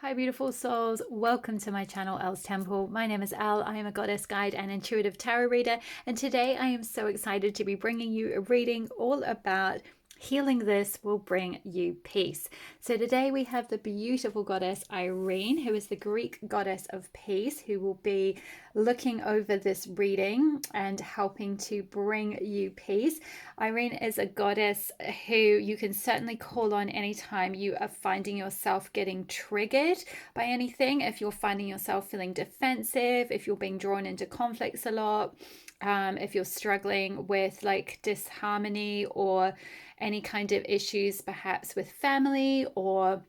Hi beautiful souls, welcome to my channel Elle's Temple. My name is Elle, I am a goddess guide and intuitive tarot reader, and today I am so excited to be bringing you a reading all about healing this will bring you peace. So today we have the beautiful goddess Eirene, who is the Greek goddess of peace, who will be looking over this reading and helping to bring you peace. Eirene is a goddess who you can certainly call on anytime you are finding yourself getting triggered by anything. If you're finding yourself feeling defensive, if you're being drawn into conflicts a lot, if you're struggling with like disharmony or any kind of issues, perhaps with family or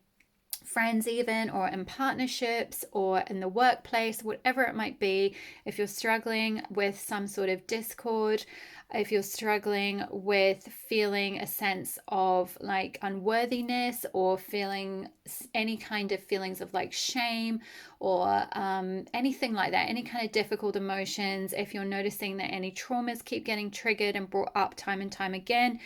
friends even, or in partnerships or in the workplace, whatever it might be. If you're struggling with some sort of discord, if you're struggling with feeling a sense of like unworthiness or feeling any kind of feelings of like shame or anything like that, any kind of difficult emotions, if you're noticing that any traumas keep getting triggered and brought up time and time again,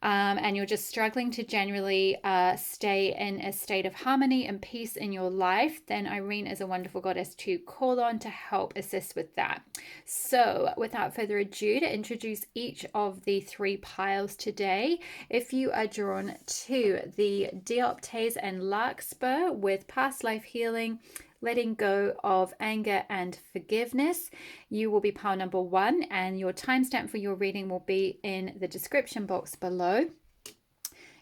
and you're just struggling to generally stay in a state of harmony and peace in your life, then Eirene is a wonderful goddess to call on to help assist with that. So without further ado, to introduce each of the three piles today, if you are drawn to the Dioptres and Larkspur with past life healing, letting go of anger and forgiveness, you will be pile number 1, and your timestamp for your reading will be in the description box below.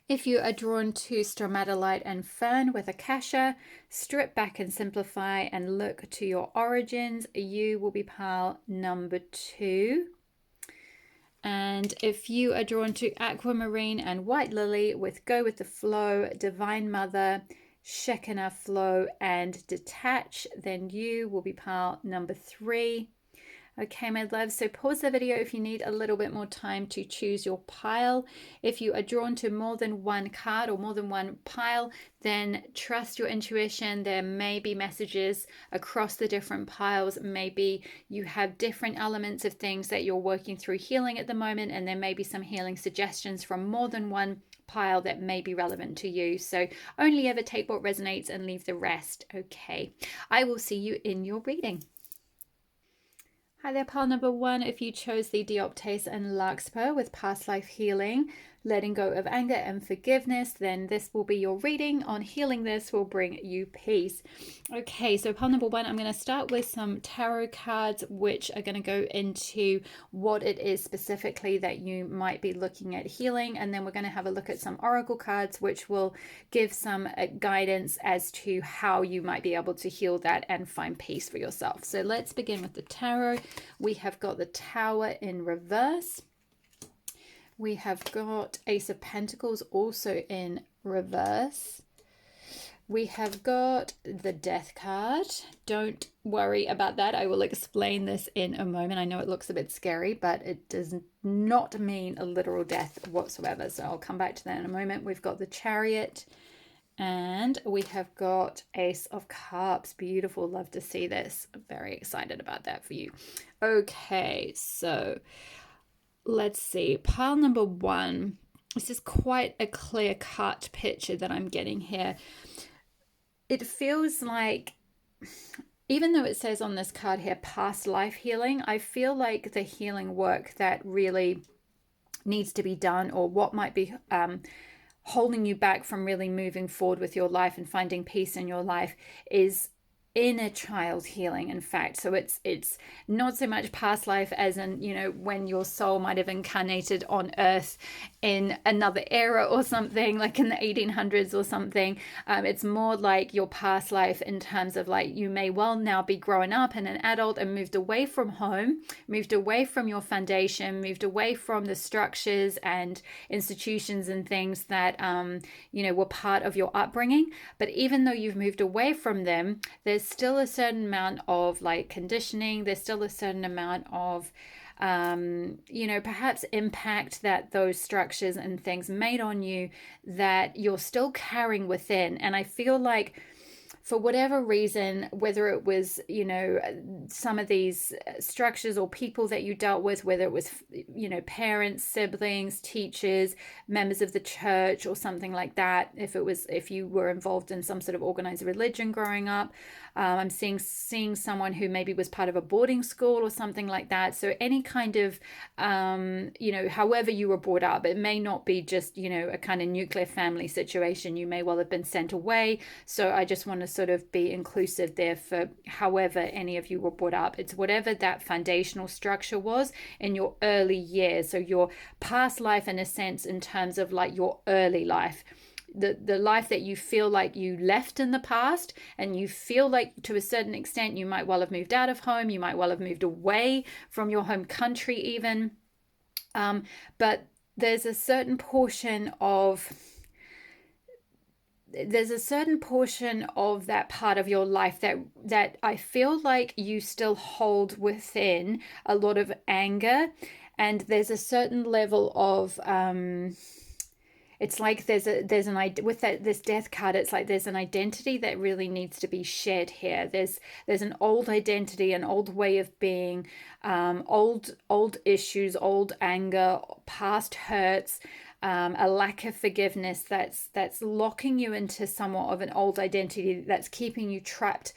If you are drawn to stromatolite and fern with akasha, strip back and simplify and look to your origins, you will be pile number 2. And if you are drawn to aquamarine and white lily with go with the flow, divine mother, Shekinah flow and detach, then you will be pile number 3. Okay, my love, so pause the video if you need a little bit more time to choose your pile. If you are drawn to more than one card or more than one pile, then trust your intuition. There may be messages across the different piles. Maybe you have different elements of things that you're working through healing at the moment, and there may be some healing suggestions from more than one pile that may be relevant to you. So only ever take what resonates and leave the rest. Okay, I will see you in your reading. Hi there, pile number 1. If you chose the Dioptres and Larkspur with past life healing, letting go of anger and forgiveness, then this will be your reading on healing this will bring you peace. Okay, so pile number 1, I'm going to start with some tarot cards which are going to go into what it is specifically that you might be looking at healing, and then we're going to have a look at some oracle cards which will give some guidance as to how you might be able to heal that and find peace for yourself. So let's begin with the tarot. We have got the Tower in reverse. We have got Ace of Pentacles also in reverse. We have got the Death card. Don't worry about that. I will explain this in a moment. I know it looks a bit scary, but it does not mean a literal death whatsoever. So I'll come back to that in a moment. We've got the Chariot. And we have got Ace of Cups. Beautiful. Love to see this. I'm very excited about that for you. Okay, so let's see. Pile number 1. This is quite a clear-cut picture that I'm getting here. It feels like, even though it says on this card here, past life healing, I feel like the healing work that really needs to be done, or what might be holding you back from really moving forward with your life and finding peace in your life, is inner child healing, in fact. So it's not so much past life as in, you know, when your soul might have incarnated on earth in another era or something, like in the 1800s or something. It's more like your past life in terms of like, you may well now be growing up and an adult and moved away from home, moved away from your foundation, moved away from the structures and institutions and things that you know, were part of your upbringing. But even though you've moved away from them, there's still a certain amount of like conditioning. There's still a certain amount of you know, perhaps impact that those structures and things made on you that you're still carrying within. And I feel like for whatever reason, whether it was, some of these structures or people that you dealt with, whether it was, parents, siblings, teachers, members of the church, or something like that, if you were involved in some sort of organized religion growing up. I'm seeing someone who maybe was part of a boarding school or something like that. So any kind of, however you were brought up, it may not be just, a kind of nuclear family situation. You may well have been sent away. So I just want to sort of be inclusive there for however any of you were brought up. It's whatever that foundational structure was in your early years. So your past life, in a sense, in terms of like your early life. The life that you feel like you left in the past, and you feel like to a certain extent you might well have moved out of home, you might well have moved away from your home country even, but there's a certain portion of that part of your life that I feel like you still hold within a lot of anger, and there's a certain level of it's like there's with this death card, it's like there's an identity that really needs to be shed here. There's an old identity, an old way of being, old issues, old anger, past hurts, a lack of forgiveness that's locking you into somewhat of an old identity that's keeping you trapped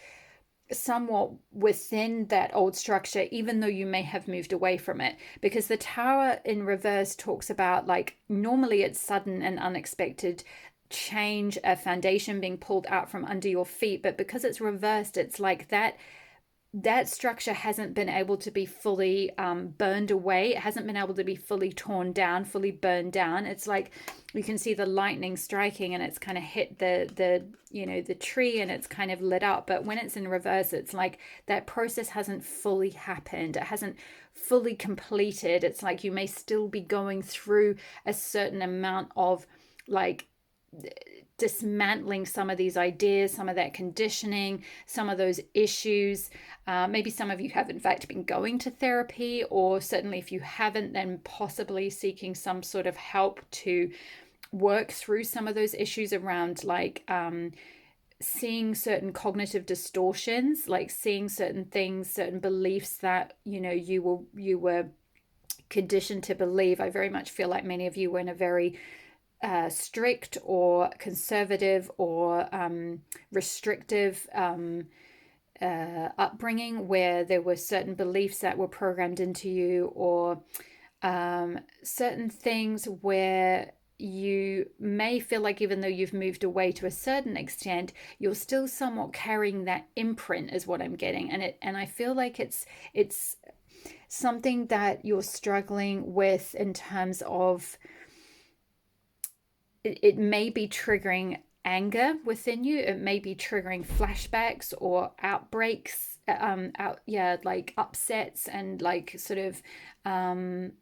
somewhat within that old structure, even though you may have moved away from it. Because the Tower in reverse talks about, like, normally it's sudden and unexpected change, a foundation being pulled out from under your feet, but because it's reversed, it's like that structure hasn't been able to be fully burned away. It hasn't been able to be fully torn down, fully burned down. It's like you can see the lightning striking, and it's kind of hit the tree, and it's kind of lit up. But when it's in reverse, it's like that process hasn't fully happened. It hasn't fully completed. It's like you may still be going through a certain amount of like dismantling some of these ideas, some of that conditioning, some of those issues. Maybe some of you have in fact been going to therapy, or certainly if you haven't, then possibly seeking some sort of help to work through some of those issues around like seeing certain cognitive distortions, like seeing certain things, certain beliefs that you were conditioned to believe. I very much feel like many of you were in a very strict or conservative or restrictive upbringing, where there were certain beliefs that were programmed into you, or certain things where you may feel like even though you've moved away to a certain extent, you're still somewhat carrying that imprint, is what I'm getting. And I feel like it's something that you're struggling with in terms of it may be triggering anger within you. It may be triggering flashbacks or outbreaks, like upsets, and like sort of kind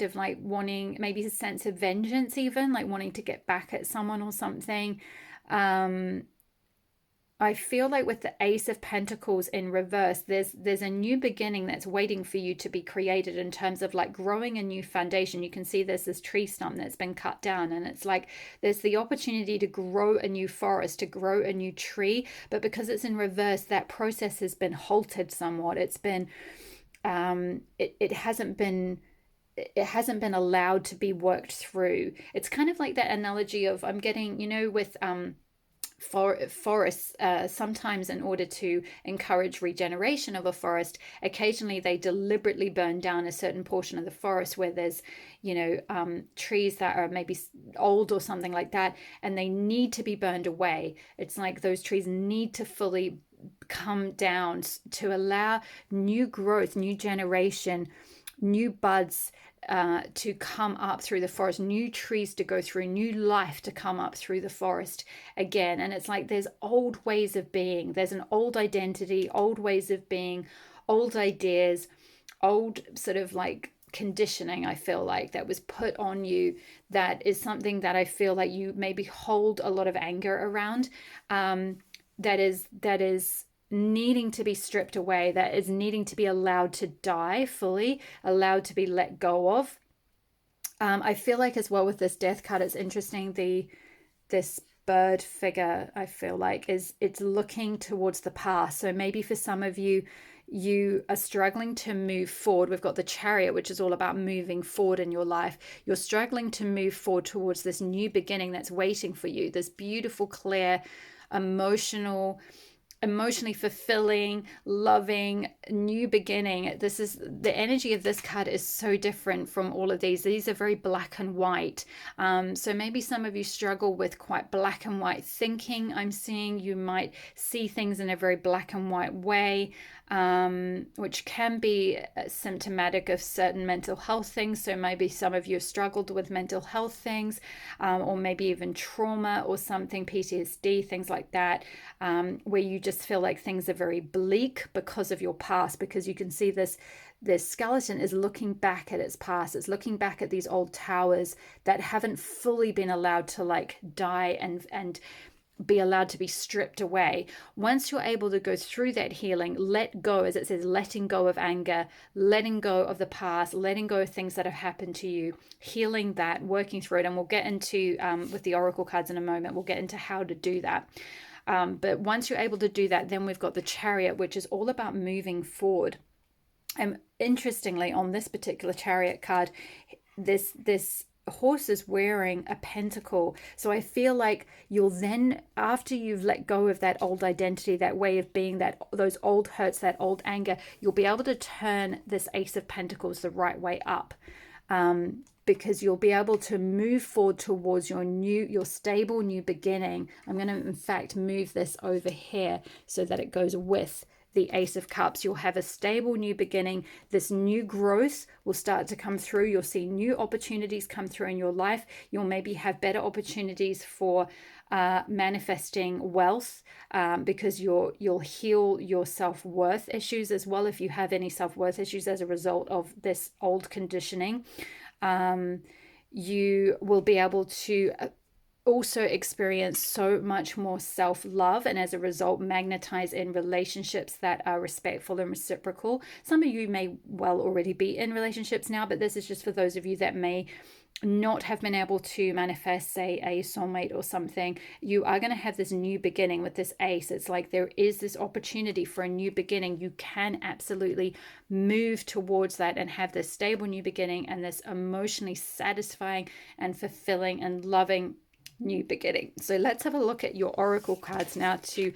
of like wanting maybe a sense of vengeance, even like wanting to get back at someone or something. I feel like with the Ace of Pentacles in reverse, there's a new beginning that's waiting for you to be created in terms of like growing a new foundation. You can see there's this tree stump that's been cut down, and it's like there's the opportunity to grow a new forest, to grow a new tree. But because it's in reverse, that process has been halted somewhat. It's been it hasn't been allowed to be worked through. It's kind of like that analogy of, I'm getting, with forests, sometimes in order to encourage regeneration of a forest, occasionally they deliberately burn down a certain portion of the forest where there's trees that are maybe old or something like that, and they need to be burned away. It's like those trees need to fully come down to allow new growth, new generation, new buds to come up through the forest, new trees to go through, new life to come up through the forest again. And it's like there's old ways of being, there's an old identity, old ways of being, old ideas, old sort of like conditioning, I feel like, that was put on you, that is something that I feel like you maybe hold a lot of anger around, that is needing to be stripped away, that is needing to be allowed to die fully, allowed to be let go of. I feel like as well with this death card, it's interesting, this bird figure, I feel like, is it's looking towards the past. So maybe for some of you, you are struggling to move forward. We've got the Chariot, which is all about moving forward in your life. You're struggling to move forward towards this new beginning that's waiting for you, this beautiful, clear, emotionally fulfilling, loving new beginning. This is the energy of this card is so different from all of these are very black and white. So maybe some of you struggle with quite black and white thinking. I'm seeing you might see things in a very black and white way, which can be symptomatic of certain mental health things. So maybe some of you have struggled with mental health things, or maybe even trauma or something, PTSD, things like that, where you just feel like things are very bleak because of your past, because you can see this skeleton is looking back at its past. It's looking back at these old towers that haven't fully been allowed to like die and be allowed to be stripped away. Once you're able to go through that healing, let go, as it says, letting go of anger, letting go of the past, letting go of things that have happened to you, healing that, working through it. And we'll get into, with the oracle cards in a moment, we'll get into how to do that. But once you're able to do that, then we've got the Chariot, which is all about moving forward. And interestingly, on this particular Chariot card, this horse is wearing a pentacle. So I feel like you'll then, after you've let go of that old identity, that way of being, that those old hurts, that old anger, you'll be able to turn this Ace of Pentacles the right way up, because you'll be able to move forward towards your stable new beginning. I'm going to in fact move this over here so that it goes with the Ace of Cups. You'll have a stable new beginning. This new growth will start to come through. You'll see new opportunities come through in your life. You'll maybe have better opportunities for manifesting wealth, because you'll heal your self-worth issues as well, if you have any self-worth issues as a result of this old conditioning. You will be able to also experience so much more self-love, and as a result magnetize in relationships that are respectful and reciprocal. Some of you may well already be in relationships now, but this is just for those of you that may not have been able to manifest, say, a soulmate or something. You are going to have this new beginning with this Ace. It's like there is this opportunity for a new beginning. You can absolutely move towards that and have this stable new beginning and this emotionally satisfying and fulfilling and loving new beginning. So let's have a look at your oracle cards now to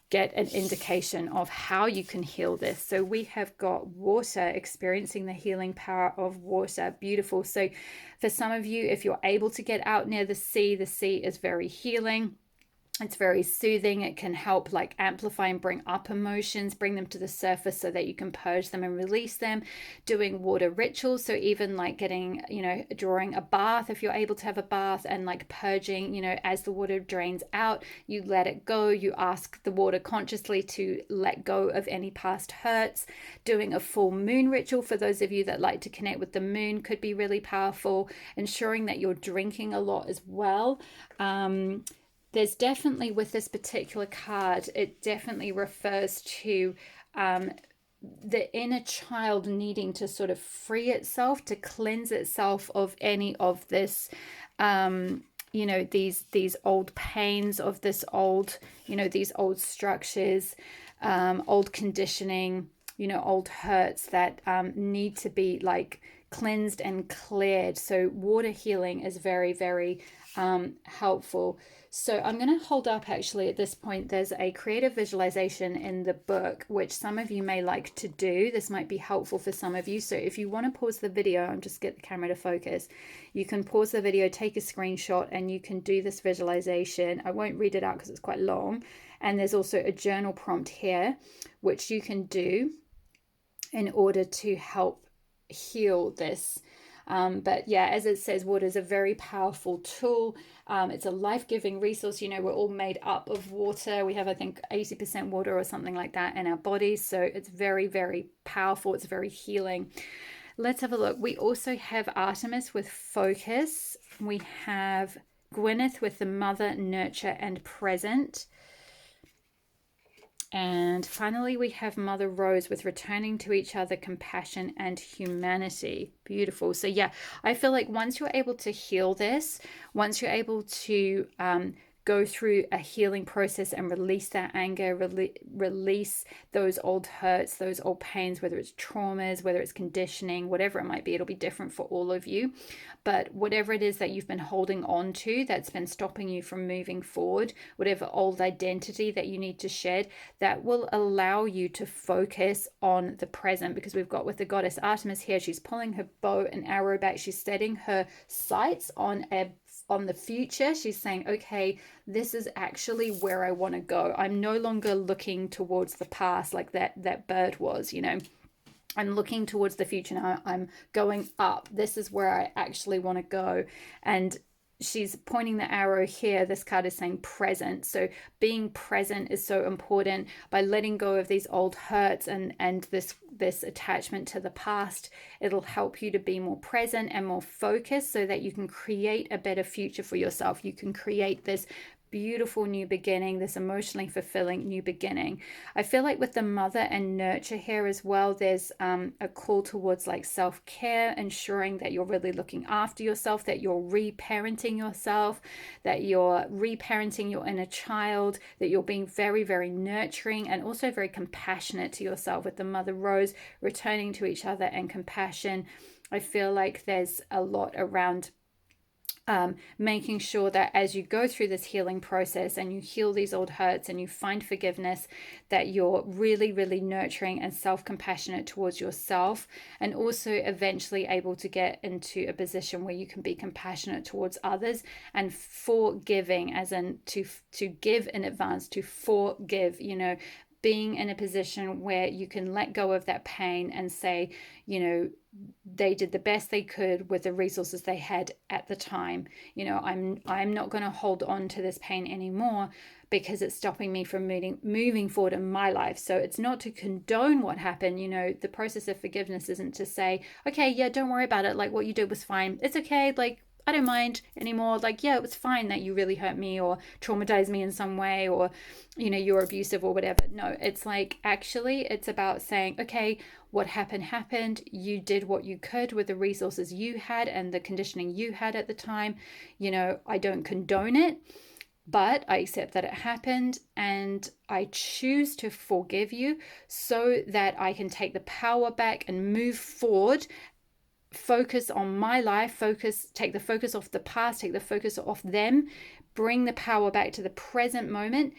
get an indication of how you can heal this. So we have got water, experiencing the healing power of water. Beautiful. So for some of you, if you're able to get out near the sea is very healing. It's very soothing. It can help like amplify and bring up emotions, bring them to the surface so that you can purge them and release them. Doing water rituals. So even like getting, drawing a bath, if you're able to have a bath, and like purging, as the water drains out, you let it go. You ask the water consciously to let go of any past hurts. Doing a full moon ritual, for those of you that like to connect with the moon, could be really powerful. Ensuring that you're drinking a lot as well. There's definitely, with this particular card, it definitely refers to the inner child needing to sort of free itself, to cleanse itself of any of this, these old pains, of this old, these old structures, old conditioning, old hurts that need to be like cleansed and cleared. So water healing is very, very helpful. So I'm going to hold up, actually, at this point, there's a creative visualization in the book, which some of you may like to do. This might be helpful for some of you. So if you want to pause the video and just get the camera to focus, you can pause the video, take a screenshot, and you can do this visualization. I won't read it out because it's quite long. And there's also a journal prompt here, which you can do in order to help heal this. But yeah, as it says, water is a very powerful tool. It's a life-giving resource. We're all made up of water. We have, I think, 80% water or something like that in our bodies. So it's very, very powerful. It's very healing. Let's have a look. We also have Artemis with focus. We have Gwyneth with the mother, nurture, and present. And finally, we have Mother Rose with returning to each other, compassion, and humanity. Beautiful. So yeah, I feel like once you're able to heal this, once you're able to go through a healing process and release that anger, release those old hurts, those old pains, whether it's traumas, whether it's conditioning, whatever it might be. It'll be different for all of you. But whatever it is that you've been holding on to that's been stopping you from moving forward, whatever old identity that you need to shed, that will allow you to focus on the present. Because we've got with the goddess Artemis here, she's pulling her bow and arrow back. She's setting her sights on the future. She's saying, okay, this is actually where I want to go. I'm no longer looking towards the past like that bird was, you know. I'm looking towards the future now. I'm going up. This is where I actually want to go. And she's pointing the arrow here. This card is saying present. So being present is so important. By letting go of these old hurts and this attachment to the past, it'll help you to be more present and more focused so that you can create a better future for yourself. You can create this beautiful new beginning, this emotionally fulfilling new beginning. I feel like with the mother and nurture here as well, there's a call towards like self-care, ensuring that you're really looking after yourself, that you're reparenting yourself, that you're reparenting your inner child, that you're being very, very nurturing and also very compassionate to yourself. With the Mother Rose, returning to each other and compassion. I feel like there's a lot around making sure that as you go through this healing process and you heal these old hurts and you find forgiveness, that you're really, really nurturing and self-compassionate towards yourself, and also eventually able to get into a position where you can be compassionate towards others and forgiving, as in to give in advance, to forgive, you know, being in a position where you can let go of that pain and say, you know, they did the best they could with the resources they had at the time. You know, I'm not going to hold on to this pain anymore because it's stopping me from moving forward in my life. So it's not to condone what happened. You know, the process of forgiveness isn't to say, okay, yeah, don't worry about it. Like, what you did was fine. It's okay. Like, I don't mind anymore. Like, yeah, it was fine that you really hurt me or traumatized me in some way, or, you know, you're abusive or whatever. No, it's like, actually, it's about saying, okay, what happened. You did what you could with the resources you had and the conditioning you had at the time. You know, I don't condone it, but I accept that it happened and I choose to forgive you so that I can take the power back and move forward. Focus on my life, take the focus off the past, take the focus off them, bring the power back to the present moment,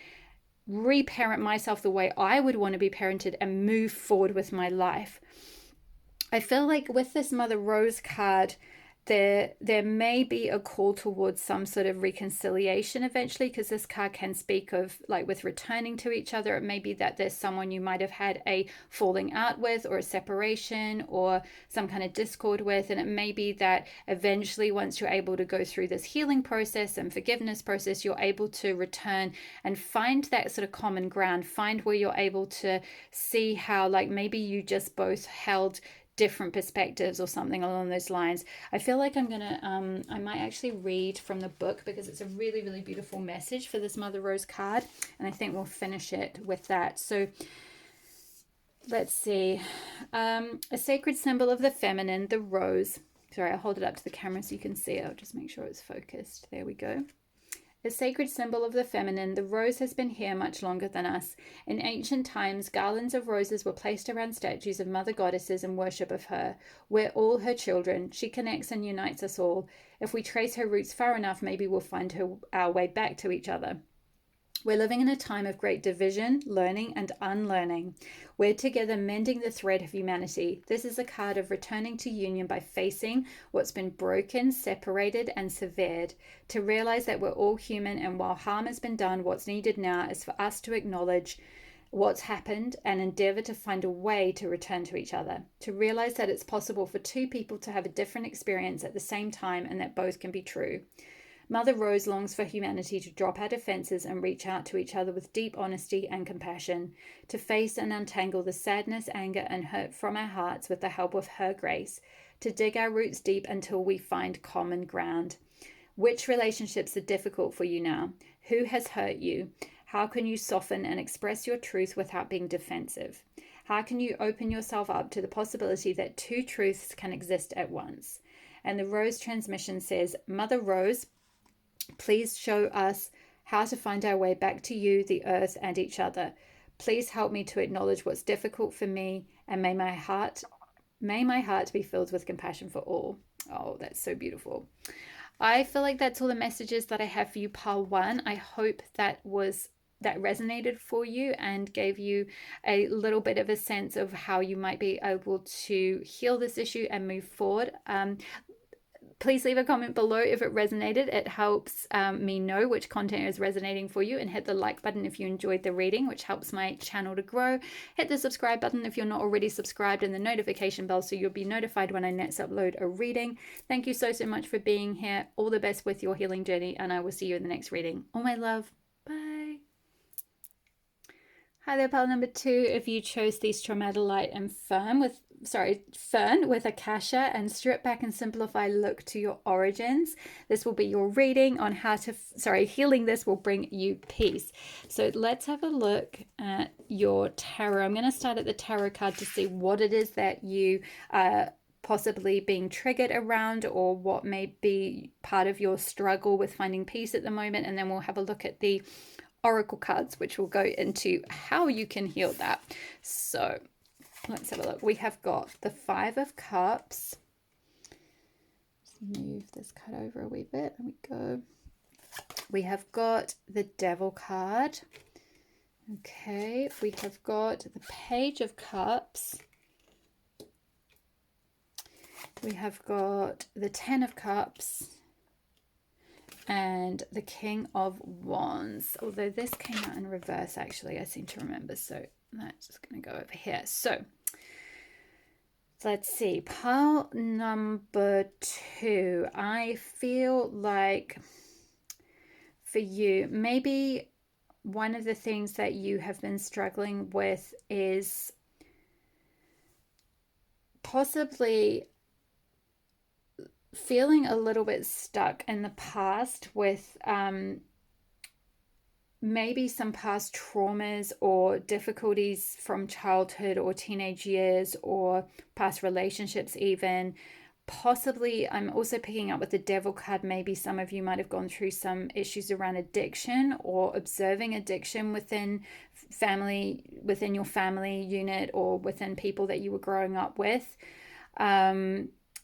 reparent myself the way I would want to be parented, and move forward with my life. I feel like with this Mother Rose card, there may be a call towards some sort of reconciliation eventually, because this card can speak of, like, with returning to each other. It may be that there's someone you might have had a falling out with, or a separation, or some kind of discord with, and it may be that eventually, once you're able to go through this healing process and forgiveness process, you're able to return and find that sort of common ground, find where you're able to see how, like, maybe you just both held different perspectives or something along those lines. I feel like I'm gonna I might actually read from the book, because it's a really, really beautiful message for this Mother Rose card, and I think we'll finish it with that. So let's see. A sacred symbol of the feminine, the rose. Sorry, I'll hold it up to the camera so you can see it. I'll just make sure it's focused. There we go. A sacred symbol of the feminine, the rose has been here much longer than us. In ancient times, garlands of roses were placed around statues of mother goddesses in worship of her. We're all her children. She connects and unites us all. If we trace her roots far enough, maybe we'll find our way back to each other. We're living in a time of great division, learning and unlearning. We're together mending the thread of humanity. This is a card of returning to union by facing what's been broken, separated, and severed. To realize that we're all human, and while harm has been done, what's needed now is for us to acknowledge what's happened and endeavor to find a way to return to each other. To realize that it's possible for two people to have a different experience at the same time, and that both can be true. Mother Rose longs for humanity to drop our defenses and reach out to each other with deep honesty and compassion, to face and untangle the sadness, anger, and hurt from our hearts with the help of her grace, to dig our roots deep until we find common ground. Which relationships are difficult for you now? Who has hurt you? How can you soften and express your truth without being defensive? How can you open yourself up to the possibility that two truths can exist at once? And the Rose transmission says, Mother Rose, please show us how to find our way back to you, the earth, and each other. Please help me to acknowledge what's difficult for me, and may my heart be filled with compassion for all. Oh, that's so beautiful. I feel like that's all the messages that I have for you, pile one. I hope that resonated for you and gave you a little bit of a sense of how you might be able to heal this issue and move forward. Please leave a comment below if it resonated. It helps me know which content is resonating for you, and hit the like button if you enjoyed the reading, which helps my channel to grow. Hit the subscribe button if you're not already subscribed, and the notification bell so you'll be notified when I next upload a reading. Thank you so much for being here. All the best with your healing journey, and I will see you in the next reading. All my love. Bye. Hi there, pile number 2. If you chose the stromatolite and fern with akasha and strip back and simplify, look to your origins. This will be your reading on how to, healing this will bring you peace. So let's have a look at your tarot. I'm going to start at the tarot card to see what it is that you possibly being triggered around, or what may be part of your struggle with finding peace at the moment. And then we'll have a look at the oracle cards, which will go into how you can heal that. So let's have a look. We have got the 5 of Cups. Let's move this card over a wee bit. There we go. We have got the Devil card. Okay, we have got the Page of Cups. We have got the 10 of Cups. And the King of Wands, although this came out in reverse, actually, I seem to remember. So that's just going to go over here. So let's see, pile number 2. I feel like for you, maybe one of the things that you have been struggling with is possibly feeling a little bit stuck in the past with maybe some past traumas or difficulties from childhood or teenage years, or past relationships even. Possibly, I'm also picking up with the Devil card, maybe some of you might have gone through some issues around addiction or observing addiction within your family unit, or within people that you were growing up with.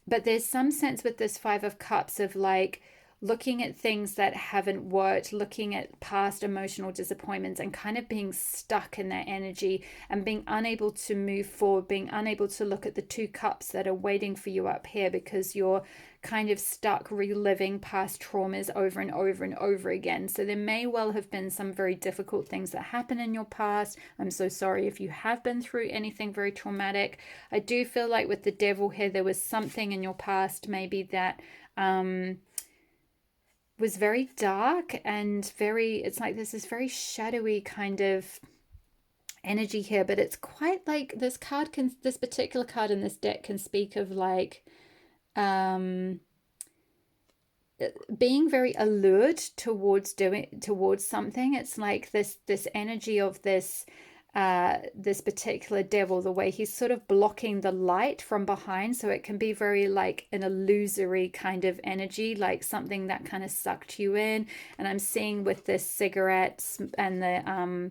But there's some sense with this 5 of Cups of like looking at things that haven't worked, looking at past emotional disappointments, and kind of being stuck in that energy and being unable to move forward, being unable to look at the 2 cups that are waiting for you up here, because you're kind of stuck reliving past traumas over and over and over again. So there may well have been some very difficult things that happened in your past. I'm so sorry if you have been through anything very traumatic. I do feel like with the Devil here, there was something in your past maybe that was very dark and it's like this is very shadowy kind of energy here. But it's quite like this particular card in this deck can speak of like being very allured towards something. It's like this energy of this particular Devil, the way he's sort of blocking the light from behind, so it can be very like an illusory kind of energy, like something that kind of sucked you in. And I'm seeing with this cigarettes and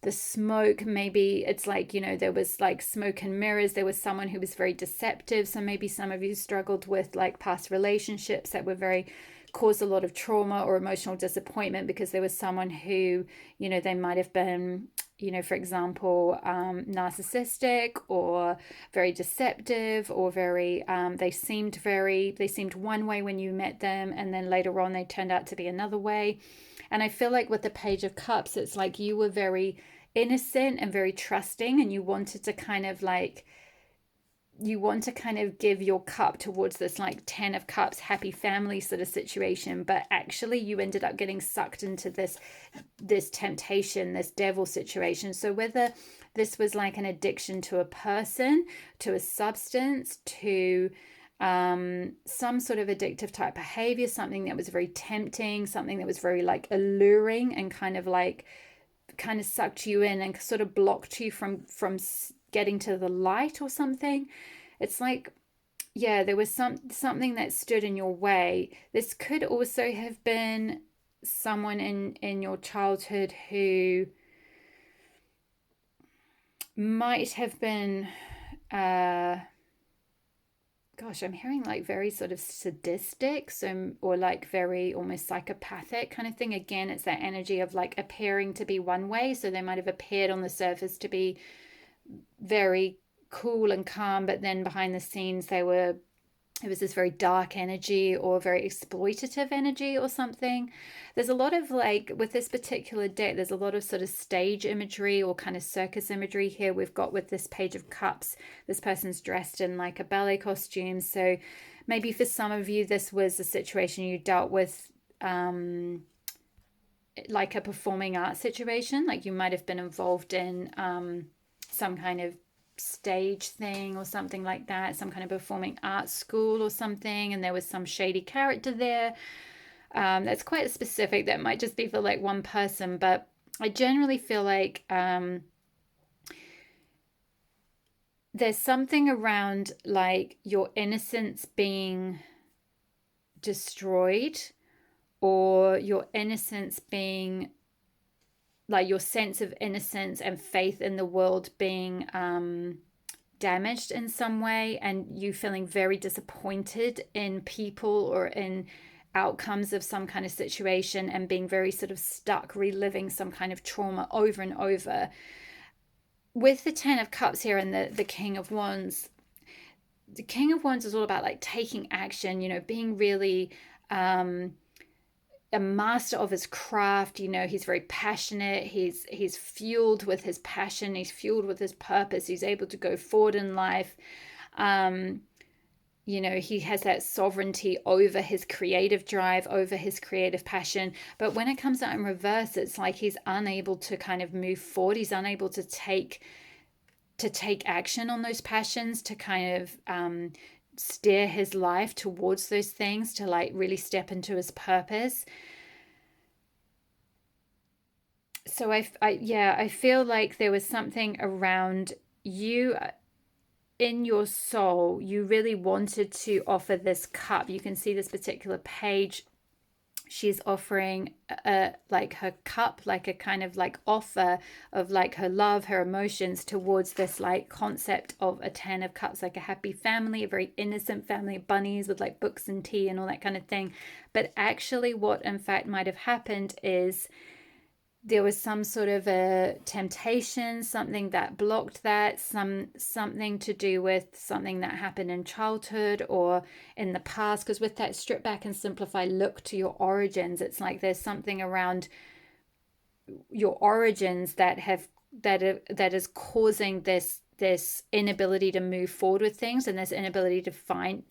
the smoke, maybe it's like, there was like smoke and mirrors. There was someone who was very deceptive. So maybe some of you struggled with like past relationships that were caused a lot of trauma or emotional disappointment, because there was someone who, they might have been, for example, narcissistic or very deceptive, or very, they seemed one way when you met them, and then later on they turned out to be another way. And I feel like with the Page of Cups, it's like you were very innocent and very trusting, and you wanted to kind of give your cup towards this like 10 of Cups, happy family sort of situation. But actually you ended up getting sucked into this temptation, this Devil situation. So whether this was like an addiction to a person, to a substance, to some sort of addictive type behavior, something that was very tempting, something that was very like alluring, and kind of sucked you in and sort of blocked you from getting to the light or something. It's like, yeah, there was something that stood in your way. This could also have been someone in your childhood who might have been gosh, I'm hearing like very sort of sadistic, so, or like very almost psychopathic kind of thing. Again, it's that energy of like appearing to be one way. So they might have appeared on the surface to be very cool and calm, but then behind the scenes it was this very dark energy or very exploitative energy or something. There's a lot of like, with this particular deck, there's a lot of sort of stage imagery or kind of circus imagery here. We've got with this Page of Cups, this person's dressed in like a ballet costume. So maybe for some of you, this was a situation you dealt with, like a performing arts situation. Like you might have been involved in some kind of stage thing or something like that, some kind of performing arts school or something, and there was some shady character there. That's quite specific. That might just be for like one person, but I generally feel like there's something around like your innocence being destroyed, or your innocence being like your sense of innocence and faith in the world being damaged in some way, and you feeling very disappointed in people or in outcomes of some kind of situation, and being very sort of stuck reliving some kind of trauma over and over. With the Ten of Cups here and the King of Wands, the King of Wands is all about like taking action, you know, being really a master of his craft. You know, he's very passionate, he's fueled with his passion, he's fueled with his purpose, he's able to go forward in life. You know, he has that sovereignty over his creative drive, over his creative passion. But when it comes out in reverse, it's like he's unable to kind of move forward, he's unable to take action on those passions, to kind of steer his life towards those things, to like really step into his purpose. So I feel like there was something around you in your soul. You really wanted to offer this cup. You can see this particular page, she's offering like her cup, like a kind of like offer of like her love, her emotions towards this like concept of a Ten of Cups, like a happy family, a very innocent family of bunnies with like books and tea and all that kind of thing. But actually what in fact might have happened is there was some sort of a temptation, something that blocked that, something to do with something that happened in childhood or in the past. Because with that strip back and simplify, look to your origins, it's like there's something around your origins that is causing this inability to move forward with things, and this inability to find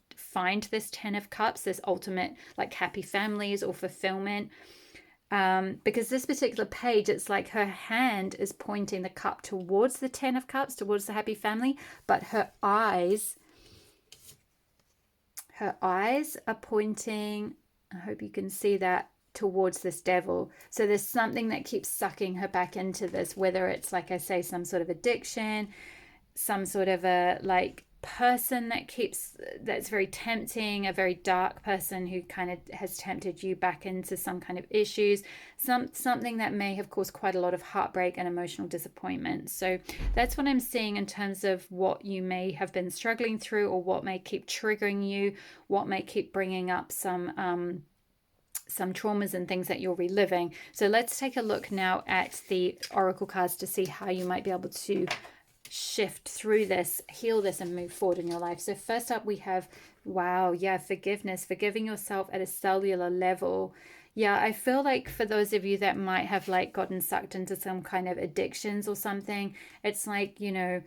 this Ten of Cups, this ultimate like happy families or fulfillment. Because this particular page, it's like her hand is pointing the cup towards the Ten of Cups, towards the happy family, but her eyes are pointing, I hope you can see that, towards this devil. So there's something that keeps sucking her back into this, whether it's, like I say, some sort of addiction, some sort of a like person that's very tempting, a very dark person who kind of has tempted you back into some kind of issues, something that may have caused quite a lot of heartbreak and emotional disappointment. So that's what I'm seeing in terms of what you may have been struggling through, or what may keep triggering you, what may keep bringing up some traumas and things that you're reliving. So let's take a look now at the oracle cards to see how you might be able to shift through this, heal this, and move forward in your life. So first up we have, wow, yeah, forgiveness, forgiving yourself at a cellular level. Yeah, I feel like for those of you that might have like gotten sucked into some kind of addictions or something, it's like, you know,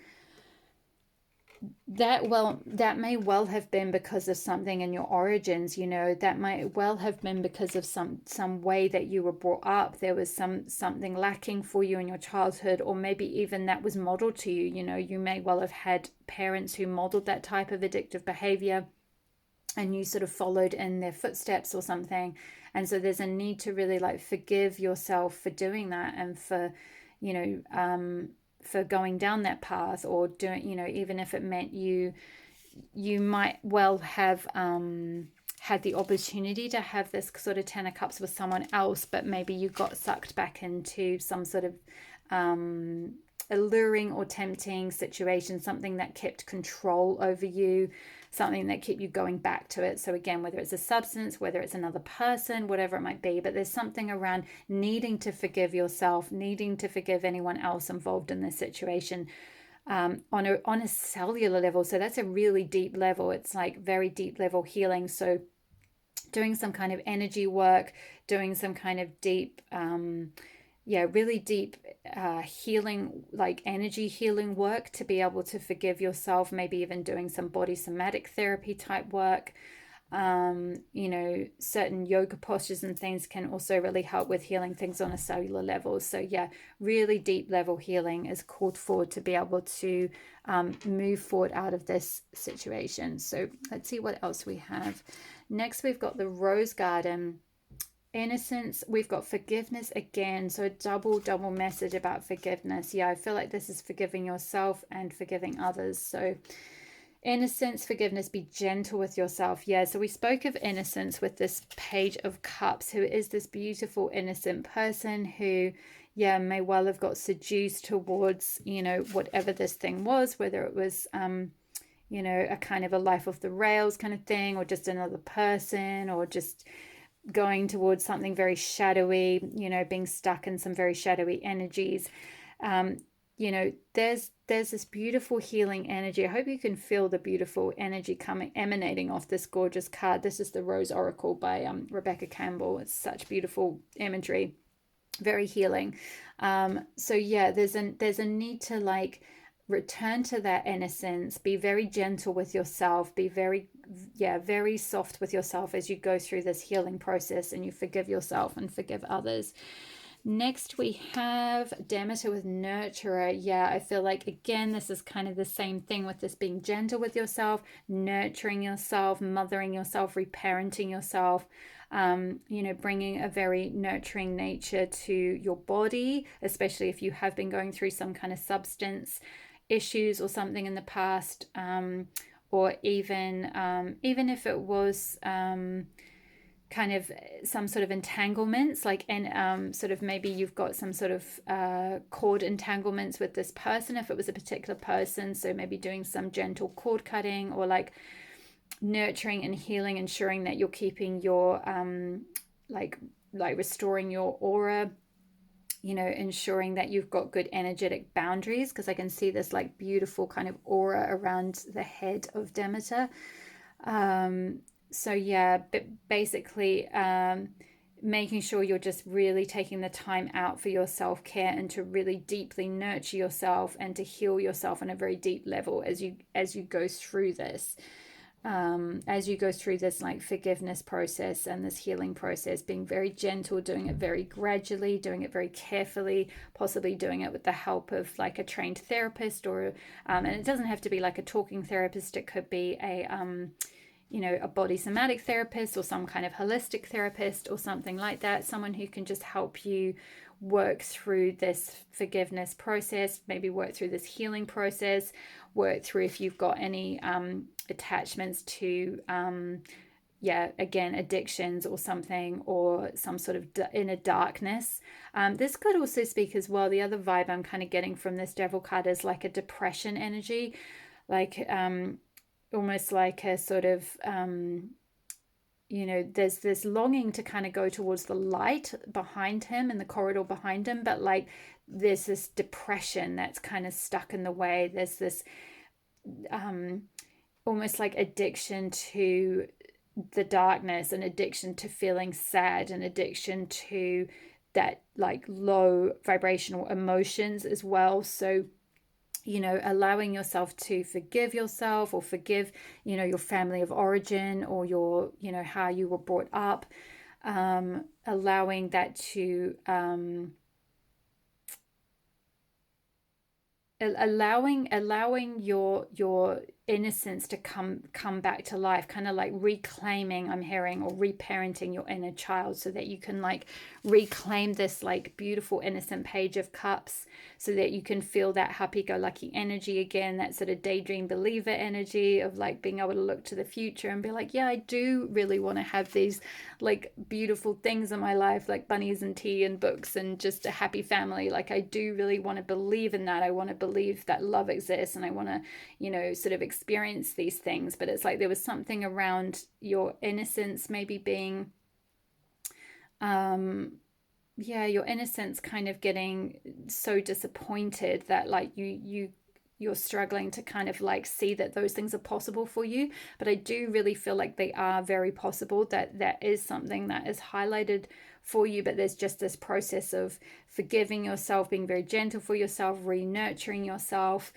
that may well have been because of something in your origins. You know, that might well have been because of some way that you were brought up. There was something lacking for you in your childhood, or maybe even that was modeled to you. You know, you may well have had parents who modeled that type of addictive behavior, and you sort of followed in their footsteps or something. And so there's a need to really like forgive yourself for doing that, and for, you know, for going down that path, or doing, you know, even if it meant you might well have had the opportunity to have this sort of 10 of cups with someone else, but maybe you got sucked back into some sort of alluring or tempting situation, something that kept control over you, something that kept you going back to it. So again, whether it's a substance, whether it's another person, whatever it might be, but there's something around needing to forgive yourself, needing to forgive anyone else involved in this situation, on a cellular level. So that's a really deep level. It's like very deep level healing. So doing some kind of energy work, doing some kind of deep really deep healing, like energy healing work, to be able to forgive yourself, maybe even doing some body somatic therapy type work. Certain yoga postures and things can also really help with healing things on a cellular level. So yeah, really deep level healing is called for to be able to move forward out of this situation. So let's see what else we have. Next, we've got the Rose Garden. Innocence, we've got forgiveness again. So a double message about forgiveness. Yeah, I feel like this is forgiving yourself and forgiving others. So innocence, forgiveness, be gentle with yourself. Yeah, so we spoke of innocence with this Page of Cups, who is this beautiful, innocent person who, yeah, may well have got seduced towards, whatever this thing was, whether it was, a kind of a life off the rails kind of thing, or just another person, or just going towards something very shadowy, being stuck in some very shadowy energies. There's this beautiful healing energy. I hope you can feel the beautiful energy emanating off this gorgeous card. This is the Rose Oracle by Rebecca Campbell. It's such beautiful imagery, very healing. So yeah, there's a need to return to that innocence, be very gentle with yourself, be very soft with yourself as you go through this healing process and you forgive yourself and forgive others. Next, we have Demeter with Nurturer. Yeah, I feel like, again, this is kind of the same thing with this being gentle with yourself, nurturing yourself, mothering yourself, reparenting yourself, bringing a very nurturing nature to your body, especially if you have been going through some kind of substance issues or something in the past, or even if it was kind of some sort of entanglements, sort of maybe you've got some sort of cord entanglements with this person, if it was a particular person. So maybe doing some gentle cord cutting, or nurturing and healing, ensuring that you're keeping your restoring your aura, ensuring that you've got good energetic boundaries, because I can see this beautiful kind of aura around the head of Demeter. So yeah, but basically making sure you're just really taking the time out for your self-care and to really deeply nurture yourself and to heal yourself on a very deep level as you go through this. As you go through this forgiveness process and this healing process, being very gentle, doing it very gradually, doing it very carefully, possibly doing it with the help of a trained therapist, or and it doesn't have to be a talking therapist. It could be a body somatic therapist or some kind of holistic therapist or something like that, someone who can just help you work through this forgiveness process, maybe work through this healing process, work through if you've got any attachments to again, addictions or something, or some sort of inner darkness. This could also speak as well, the other vibe I'm kind of getting from this Devil card is a depression energy, almost like a sort of there's this longing to kind of go towards the light behind him and the corridor behind him, but there's this depression that's kind of stuck in the way. There's this almost addiction to the darkness, an addiction to feeling sad, an addiction to that low vibrational emotions as well. So allowing yourself to forgive yourself, or forgive your family of origin, or your how you were brought up, allowing that to allowing your innocence to come back to life, kind of like reclaiming, I'm hearing, or reparenting your inner child, so that you can like reclaim this like beautiful innocent page of cups, so that you can feel that happy-go-lucky energy again, that sort of daydream believer energy of like being able to look to the future and be like, yeah, I do really want to have these like beautiful things in my life, like bunnies and tea and books and just a happy family. Like I do really want to believe in that. I want to believe that love exists, and I want to, you know, sort of experience these things. But it's like there was something around your innocence maybe being yeah, your innocence kind of getting so disappointed that like you're struggling to kind of like see that those things are possible for you. But I do really feel like they are very possible, that that is something that is highlighted for you. But there's just this process of forgiving yourself, being very gentle for yourself, re-nurturing yourself,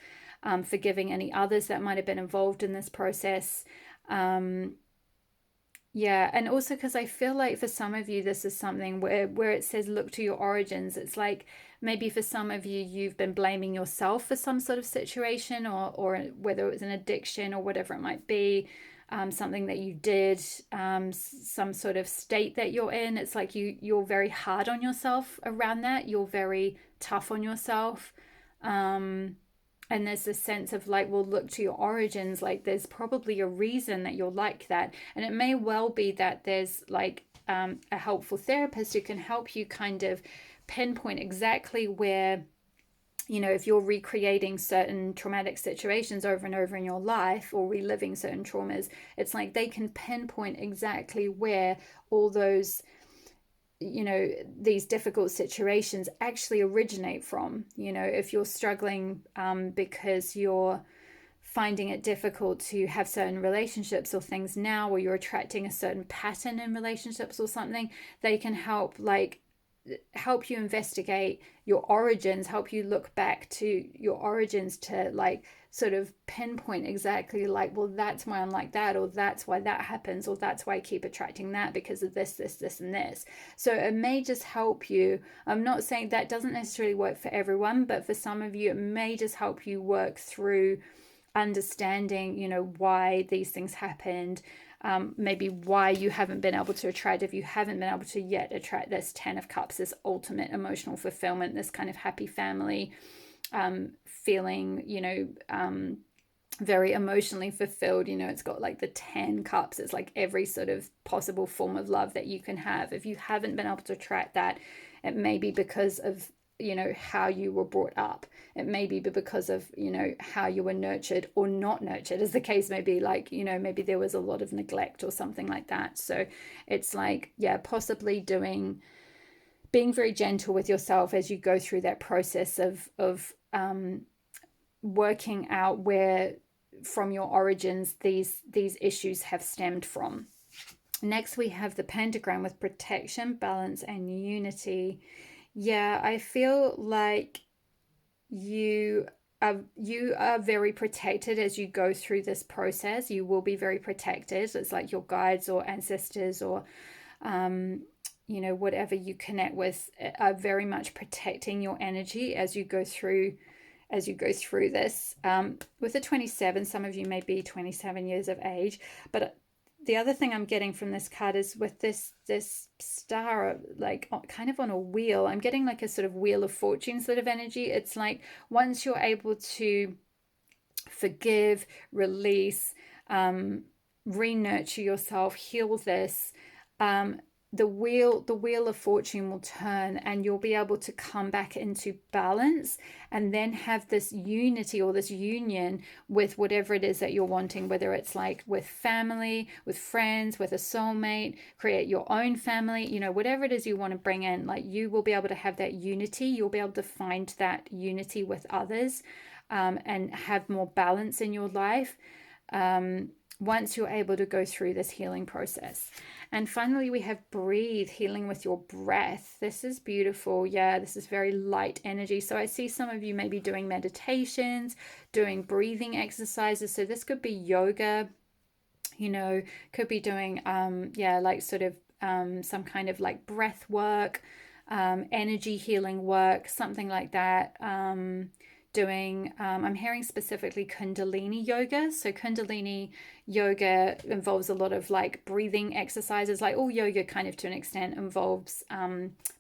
forgiving any others that might have been involved in this process. Yeah, and also because I feel like for some of you, this is something where it says look to your origins. It's like maybe for some of you, you've been blaming yourself for some sort of situation, or whether it was an addiction or whatever it might be, something that you did, some sort of state that you're in. It's like you're very hard on yourself around that. You're very tough on yourself. And there's this sense of like, well, look to your origins. Like there's probably a reason that you're like that. And it may well be that there's like a helpful therapist who can help you kind of pinpoint exactly where, you know, if you're recreating certain traumatic situations over and over in your life, or reliving certain traumas, it's like they can pinpoint exactly where all those, you know, these difficult situations actually originate from. You know, if you're struggling because you're finding it difficult to have certain relationships or things now, or you're attracting a certain pattern in relationships or something, they can help you investigate your origins, help you look back to your origins to like sort of pinpoint exactly like, well, that's why I'm like that, or that's why that happens, or that's why I keep attracting that, because of this, and this. So it may just help you. I'm not saying that doesn't necessarily work for everyone, but for some of you, it may just help you work through understanding, you know, why these things happened. Maybe why you haven't been able to attract, if you haven't been able to yet attract this 10 of cups, this ultimate emotional fulfillment, this kind of happy family, feeling, you know, very emotionally fulfilled. You know, it's got like the 10 cups. It's like every sort of possible form of love that you can have. If you haven't been able to attract that, it may be because of, you know, how you were brought up. It may be because of, you know, how you were nurtured or not nurtured, as the case may be. Like, you know, maybe there was a lot of neglect or something like that. So it's like, yeah, possibly being very gentle with yourself as you go through that process of working out where from your origins these issues have stemmed from. Next, we have the pentagram with protection, balance, and unity. Yeah, I feel like you are very protected as you go through this process. You will be very protected. It's like your guides or ancestors, or you know, whatever you connect with, are very much protecting your energy as you go through this. With the 27, some of you may be 27 years of age, but the other thing I'm getting from this card is with this star, like kind of on a wheel, I'm getting like a sort of wheel of fortune sort of energy. It's like once you're able to forgive, release, re-nurture yourself, heal this, the wheel of fortune will turn, and you'll be able to come back into balance, and then have this unity or this union with whatever it is that you're wanting, whether it's like with family, with friends, with a soulmate, create your own family, you know, whatever it is you want to bring in. Like, you will be able to have that unity. You'll be able to find that unity with others, and have more balance in your life, once you're able to go through this healing process. And finally, we have breathe, healing with your breath. This is beautiful. Yeah, this is very light energy. So I see some of you maybe doing meditations, doing breathing exercises. So this could be yoga, you know, could be doing, yeah, like sort of some kind of like breath work, energy healing work, something like that. doing, I'm hearing specifically Kundalini yoga. So Kundalini yoga involves a lot of like breathing exercises, like all yoga kind of to an extent involves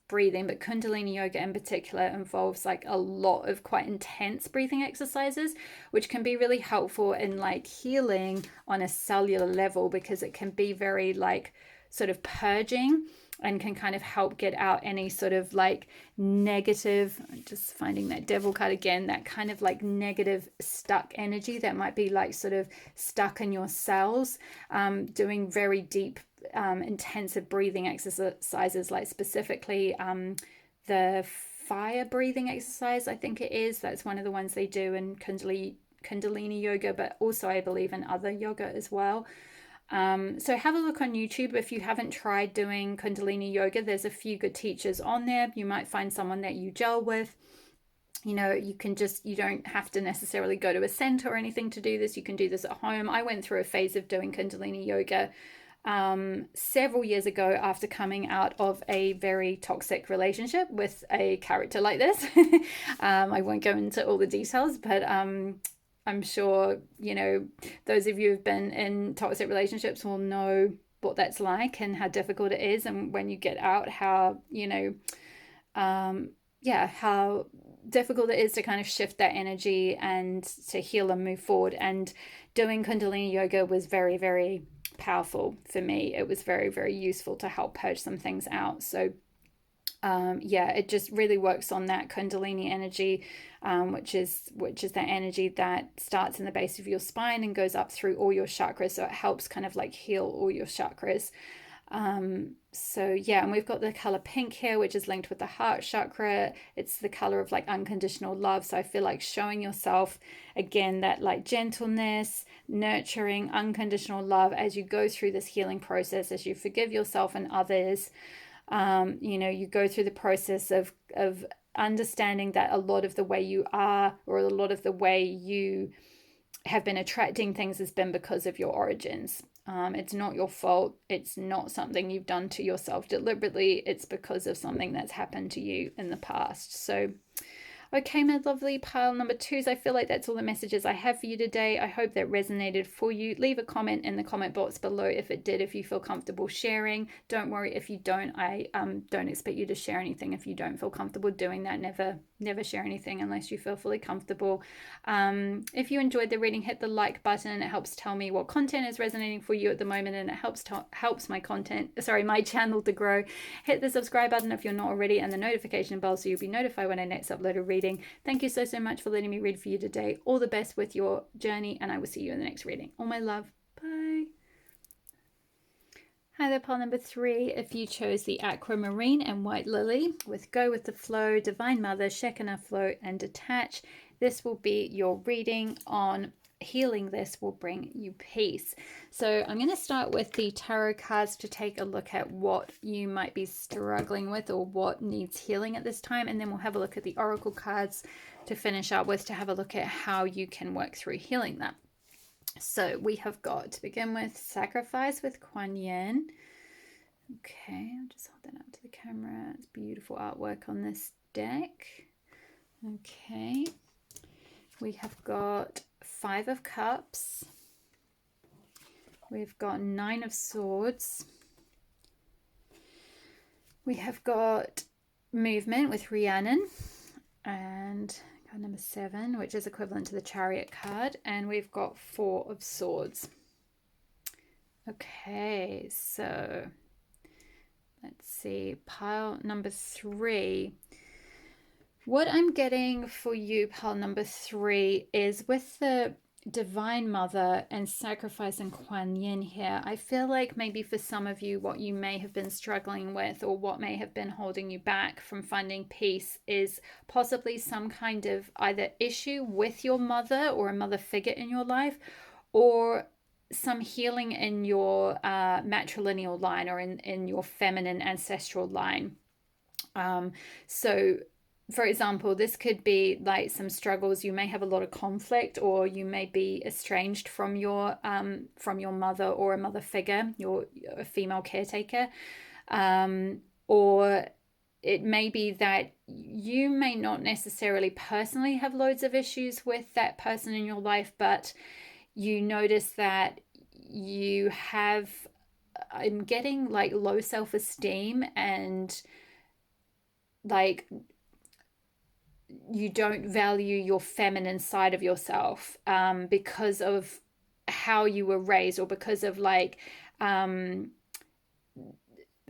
breathing, but Kundalini yoga in particular involves like a lot of quite intense breathing exercises, which can be really helpful in like healing on a cellular level, because it can be very like sort of purging and can kind of help get out any sort of like negative, just finding that devil card again, that kind of like negative stuck energy that might be like sort of stuck in your cells. Doing very deep intensive breathing exercises, like specifically the fire breathing exercise, I think it is, that's one of the ones they do in Kundalini yoga, but also I believe in other yoga as well. So have a look on YouTube if you haven't tried doing Kundalini yoga. There's a few good teachers on there. You might find someone that you gel with. You know, you don't have to necessarily go to a center or anything to do this. You can do this at home. I went through a phase of doing Kundalini yoga several years ago after coming out of a very toxic relationship with a character like this. I won't go into all the details, but I'm sure, you know, those of you who've been in toxic relationships will know what that's like and how difficult it is. And when you get out, how, you know, how difficult it is to kind of shift that energy and to heal and move forward. And doing Kundalini yoga was very, very powerful for me. It was very, very useful to help purge some things out. So it just really works on that Kundalini energy, which is that energy that starts in the base of your spine and goes up through all your chakras. So it helps kind of like heal all your chakras. And we've got the color pink here, which is linked with the heart chakra. It's the color of like unconditional love. So I feel like showing yourself again that like gentleness, nurturing, unconditional love as you go through this healing process, as you forgive yourself and others. You go through the process of understanding that a lot of the way you are, or a lot of the way you have been attracting things, has been because of your origins. It's not your fault. It's not something you've done to yourself deliberately. It's because of something that's happened to you in the past. So okay, my lovely pile number twos, I feel like that's all the messages I have for you today. I hope that resonated for you. Leave a comment in the comment box below if it did, if you feel comfortable sharing. Don't worry if you don't. I don't expect you to share anything if you don't feel comfortable doing that. Never share anything unless you feel fully comfortable. If you enjoyed the reading, hit the like button. It helps tell me what content is resonating for you at the moment, and it helps my channel to grow. Hit the subscribe button if you're not already, and the notification bell so you'll be notified when I next upload a reading. Thank you so much for letting me read for you today. All the best with your journey, and I will see you in the next reading. All my love. Bye. Hi there, pile number 3. If you chose the aquamarine and white lily with Go With The Flow, Divine Mother, Shekinah Flow, and Detach, this will be your reading on healing. This will bring you peace. So I'm going to start with the tarot cards to take a look at what you might be struggling with or what needs healing at this time, and then we'll have a look at the oracle cards to finish up with, to have a look at how you can work through healing that. So we have got, to begin with, Sacrifice with Kuan Yin. Okay, I'll just hold that up to the camera. It's beautiful artwork on this deck. Okay, we have got 5 of Cups. We've got 9 of Swords. We have got Movement with Rhiannon, and card number 7, which is equivalent to the Chariot card, and we've got 4 of Swords. Okay, so let's see, pile number 3. What I'm getting for you, pile number 3, is with the Divine Mother and Sacrifice and Kuan Yin here. I feel like maybe for some of you, what you may have been struggling with, or what may have been holding you back from finding peace, is possibly some kind of either issue with your mother or a mother figure in your life, or some healing in your matrilineal line, or in your feminine ancestral line. So for example, this could be like some struggles. You may have a lot of conflict, or you may be estranged from your mother or a mother figure, a female caretaker, or it may be that you may not necessarily personally have loads of issues with that person in your life, but you notice that you have, I'm getting like low self-esteem, and like you don't value your feminine side of yourself, because of how you were raised, or because of like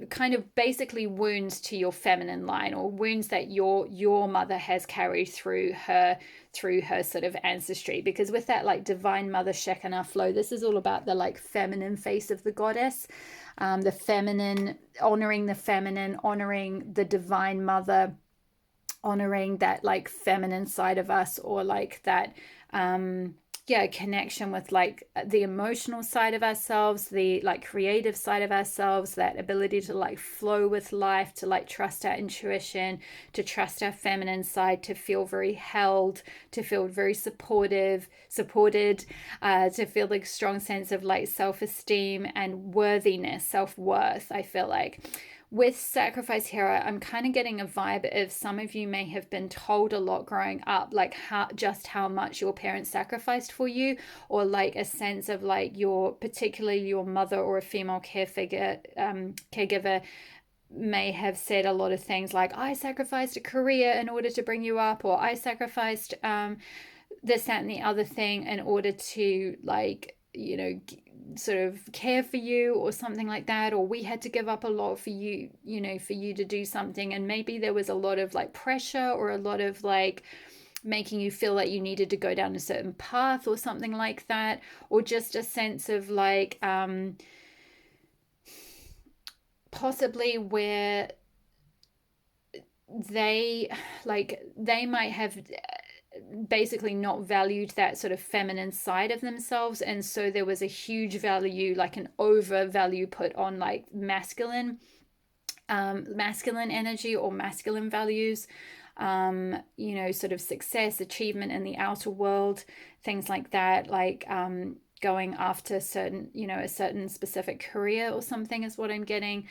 kind of basically wounds to your feminine line, or wounds that your mother has carried through her sort of ancestry. Because with that like divine mother Shekinah flow, this is all about the like feminine face of the goddess, the feminine, honoring the divine mother, honoring that like feminine side of us, or like that connection with like the emotional side of ourselves, the like creative side of ourselves, that ability to like flow with life, to like trust our intuition, to trust our feminine side, to feel very held, to feel very supported, to feel like strong sense of like self-esteem and worthiness, self-worth. I feel like with sacrifice here, I'm kind of getting a vibe of some of you may have been told a lot growing up, like how much your parents sacrificed for you, or like a sense of like particularly your mother or a female caregiver may have said a lot of things like, I sacrificed a career in order to bring you up, or I sacrificed this, that, and the other thing in order to like, sort of care for you, or something like that, or we had to give up a lot for you, for you to do something. And maybe there was a lot of like pressure, or a lot of like making you feel like you needed to go down a certain path, or something like that, or just a sense of like possibly where they might have basically not valued that sort of feminine side of themselves, and so there was a huge value, like an over value put on like masculine energy, or masculine values, sort of success, achievement in the outer world, things like that, like going after a certain specific career or something is what I'm getting.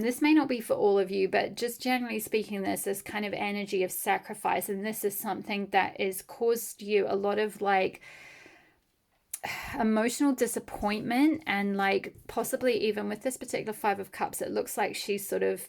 This may not be for all of you, but just generally speaking, there's this kind of energy of sacrifice, and this is something that has caused you a lot of like emotional disappointment, and like possibly even with this particular Five of Cups, it looks like she's sort of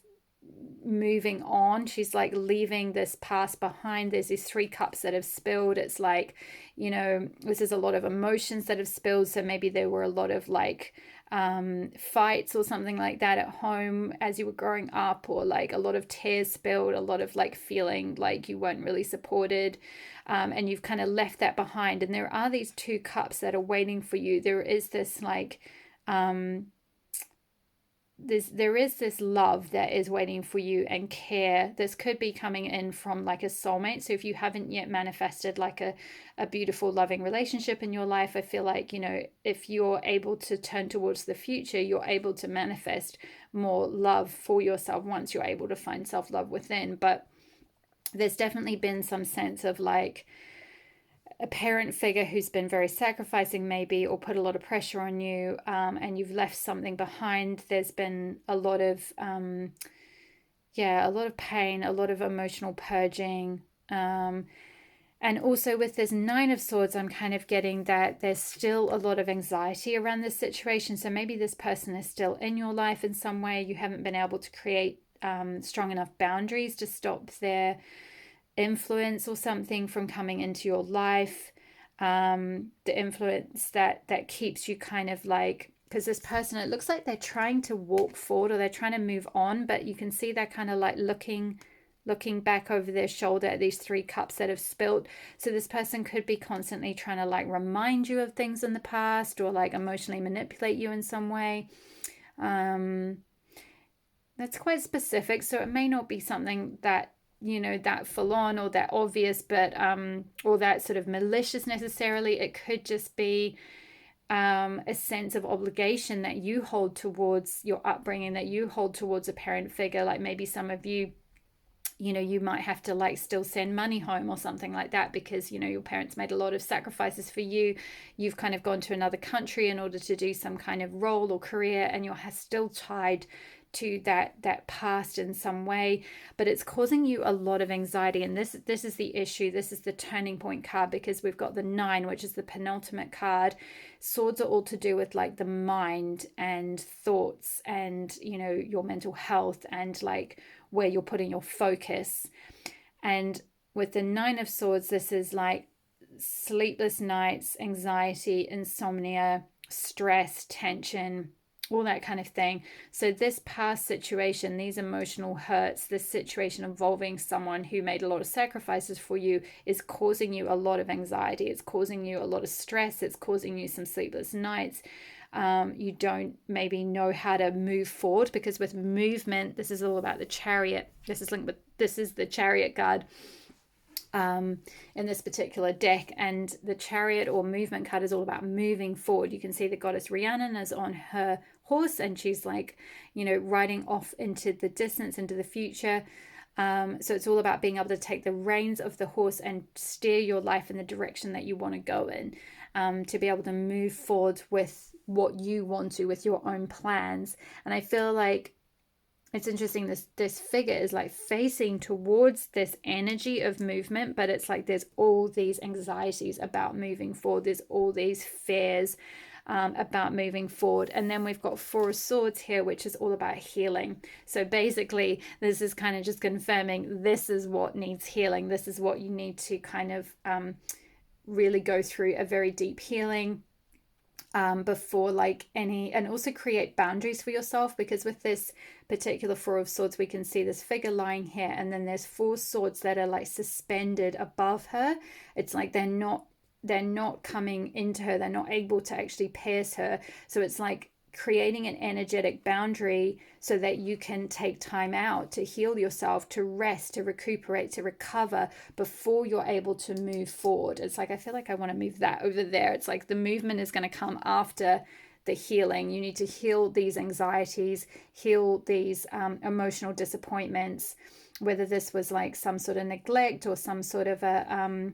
moving on. She's like leaving this past behind. There's these 3 cups that have spilled. It's like, this is a lot of emotions that have spilled. So maybe there were a lot of like fights or something like that at home as you were growing up, or like a lot of tears spilled, a lot of like feeling like you weren't really supported, and you've kind of left that behind. And there are these 2 cups that are waiting for you. There is this like there is this love that is waiting for you, and care. This could be coming in from like a soulmate. So if you haven't yet manifested like a beautiful loving relationship in your life, I feel like, if you're able to turn towards the future, you're able to manifest more love for yourself once you're able to find self-love within. But there's definitely been some sense of like a parent figure who's been very sacrificing maybe, or put a lot of pressure on you, and you've left something behind. There's been a lot of pain, a lot of emotional purging, and also with this 9 of Swords, I'm kind of getting that there's still a lot of anxiety around this situation. So maybe this person is still in your life in some way. You haven't been able to create strong enough boundaries to stop their influence or something from coming into your life, the influence that keeps you kind of like, because this person, it looks like they're trying to walk forward, or they're trying to move on, but you can see they're kind of like looking back over their shoulder at these 3 cups that have spilt. So this person could be constantly trying to like remind you of things in the past, or like emotionally manipulate you in some way. That's quite specific, so it may not be something that that full on or that obvious, but or that sort of malicious necessarily. It could just be a sense of obligation that you hold towards your upbringing, that you hold towards a parent figure. Like maybe some of you, you might have to like still send money home or something like that, because your parents made a lot of sacrifices for you. You've kind of gone to another country in order to do some kind of role or career, and you're still tied to that past in some way, but it's causing you a lot of anxiety. And this is the issue. This is the turning point card, because we've got the 9, which is the penultimate card. Swords are all to do with like the mind and thoughts and, you know, your mental health and like where you're putting your focus. And with the 9 of Swords, this is like sleepless nights, anxiety, insomnia, stress, tension, all that kind of thing. So this past situation, these emotional hurts, this situation involving someone who made a lot of sacrifices for you is causing you a lot of anxiety. It's causing you a lot of stress. It's causing you some sleepless nights. You don't maybe know how to move forward, because with movement, this is all about the Chariot. This is the Chariot card in this particular deck, and the Chariot or movement card is all about moving forward. You can see the goddess Rhiannon is on her horse, and she's like, you know, riding off into the distance, into the future. So it's all about being able to take the reins of the horse and steer your life in the direction that you want to go in, to be able to move forward with what you want to, with your own plans. And I feel like it's interesting, this figure is like facing towards this energy of movement, but it's like there's all these anxieties about moving forward. There's all these fears about moving forward. And then we've got 4 of Swords here, which is all about healing. So basically, this is kind of just confirming this is what needs healing. This is what you need to kind of really go through a very deep healing before like any, and also create boundaries for yourself, because with this particular 4 of Swords, we can see this figure lying here, and then there's 4 swords that are like suspended above her. It's like they're not coming into her, they're not able to actually pierce her. So it's like creating an energetic boundary so that you can take time out to heal yourself, to rest, to recuperate, to recover before you're able to move forward. It's like, I feel like I want to move that over there. It's like the movement is going to come after the healing. You need to heal these anxieties, heal these emotional disappointments, whether this was like some sort of neglect or some sort of a,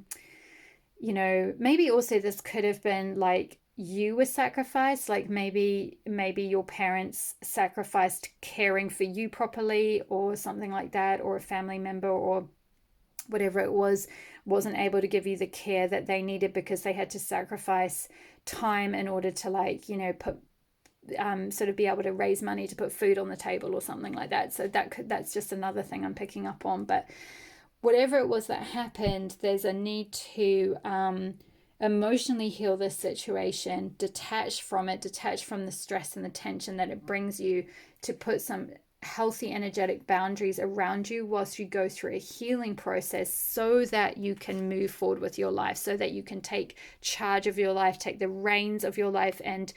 you know, maybe also this could have been like you were sacrificed, like maybe your parents sacrificed caring for you properly or something like that, or a family member or whatever it was wasn't able to give you the care that they needed because they had to sacrifice time in order to, like, you know, put sort of be able to raise money to put food on the table or something like that. So that's just another thing I'm picking up on. But whatever it was that happened, there's a need to emotionally heal this situation, detach from it, detach from the stress and the tension that it brings you, to put some healthy energetic boundaries around you whilst you go through a healing process, so that you can move forward with your life, so that you can take charge of your life, take the reins of your life, and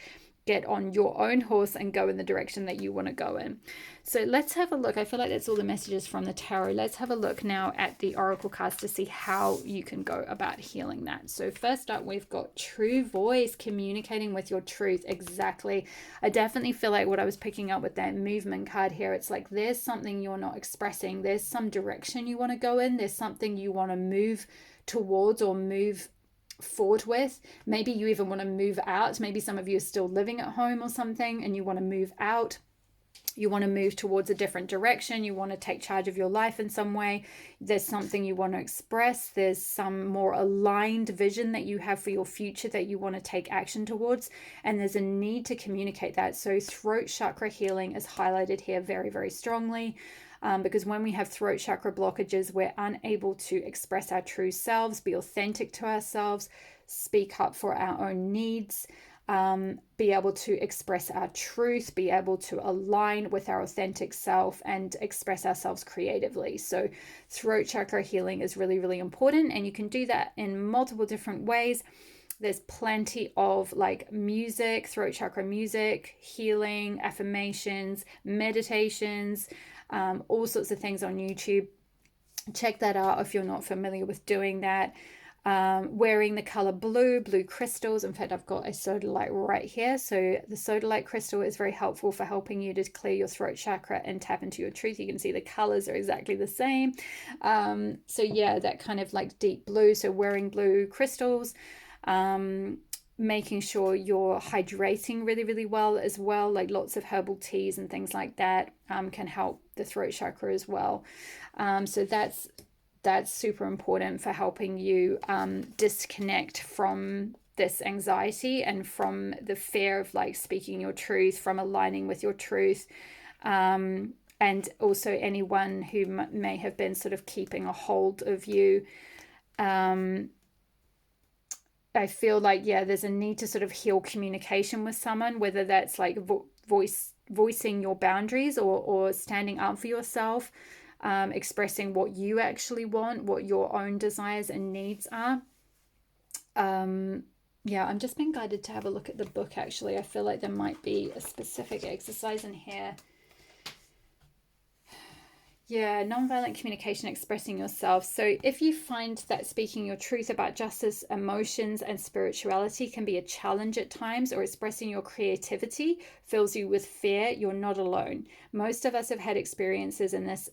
get on your own horse and go in the direction that you want to go in. So let's have a look. I feel like that's all the messages from the tarot. Let's have a look now at the oracle cards to see how you can go about healing that. So first up, we've got true voice, communicating with your truth. Exactly. I definitely feel like what I was picking up with that movement card here, it's like there's something you're not expressing. There's some direction you want to go in. There's something you want to move towards or move forward with. Maybe you even want to move out. Maybe some of you are still living at home or something and you want to move out. You want to move towards a different direction. You want to take charge of your life in some way. There's something you want to express. There's some more aligned vision that you have for your future that you want to take action towards. And there's a need to communicate that. So throat chakra healing is highlighted here very, very strongly. Because when we have throat chakra blockages, we're unable to express our true selves, be authentic to ourselves, speak up for our own needs, be able to express our truth, be able to align with our authentic self and express ourselves creatively. So throat chakra healing is really, really important. And you can do that in multiple different ways. There's plenty of like music, throat chakra music, healing, affirmations, meditations, all sorts of things on YouTube. Check that out if you're not familiar with doing that. Wearing the color blue crystals. In fact, I've got a sodalite right here. So the sodalite crystal is very helpful for helping you to clear your throat chakra and tap into your truth. You can see the colors are exactly the same. So yeah, that kind of like deep blue. So wearing blue crystals. making sure you're hydrating really, really well as well. Like lots of herbal teas and things like that can help the throat chakra as well. So that's super important for helping you disconnect from this anxiety and from the fear of like speaking your truth, from aligning with your truth. And also anyone who may have been sort of keeping a hold of you. I feel like, yeah, there's a need to sort of heal communication with someone, whether that's like voicing your boundaries or standing up for yourself, expressing what you actually want, what your own desires and needs are. Yeah, I'm just being guided to have a look at the book, actually. I feel like there might be a specific exercise in here. Yeah, nonviolent communication, expressing yourself. So if you find that speaking your truth about justice, emotions, and spirituality can be a challenge at times, or expressing your creativity fills you with fear, you're not alone. Most of us have had experiences in this